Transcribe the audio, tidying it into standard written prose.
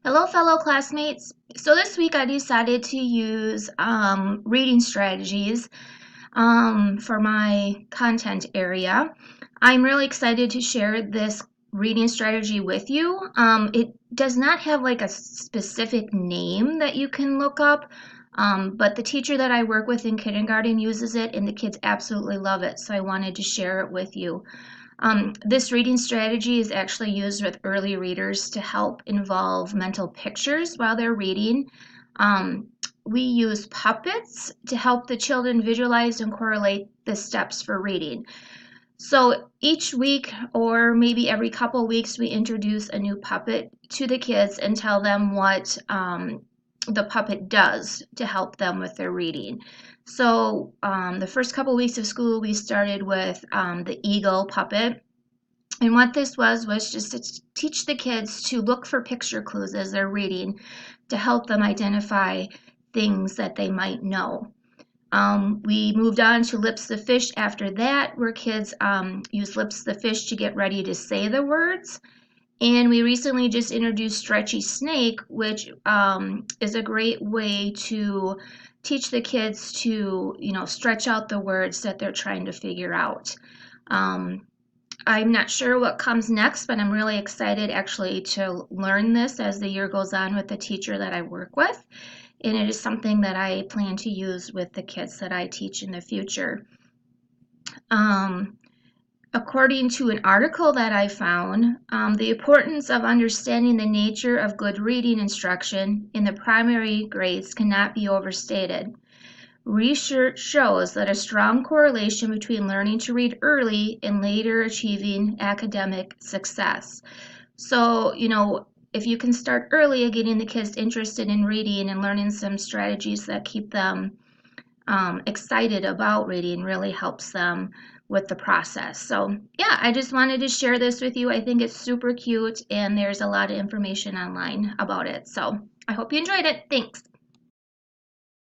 Hello, fellow classmates. So this week I decided to use reading strategies for my content area. I'm really excited to share this reading strategy with you. It does not have like a specific name that you can look up, but the teacher that I work with in kindergarten uses it and the kids absolutely love it. So I wanted to share it with you. This reading strategy is actually used with early readers to help involve mental pictures while they're reading. Um, we use puppets to help the children visualize and correlate the steps for reading. So each week, or maybe every couple weeks, we introduce a new puppet to the kids and tell them what the puppet does to help them with their reading. So the first couple weeks of school, we started with the eagle puppet. And what this was just to teach the kids to look for picture clues as they're reading to help them identify things that they might know. We moved on to Lips the Fish after that, where kids use Lips the Fish to get ready to say the words. And we recently just introduced Stretchy Snake, which is a great way to teach the kids to, stretch out the words that they're trying to figure out. I'm not sure what comes next, but I'm really excited actually to learn this as the year goes on with the teacher that I work with. And it is something that I plan to use with the kids that I teach in the future. According to an article that I found, the importance of understanding the nature of good reading instruction in the primary grades cannot be overstated. Research shows that a strong correlation between learning to read early and later achieving academic success. So, if you can start early at getting the kids interested in reading and learning some strategies that keep them excited about reading, really helps them with the process. So yeah, I just wanted to share this with you. I think it's super cute and there's a lot of information online about it. So I hope you enjoyed it. Thanks.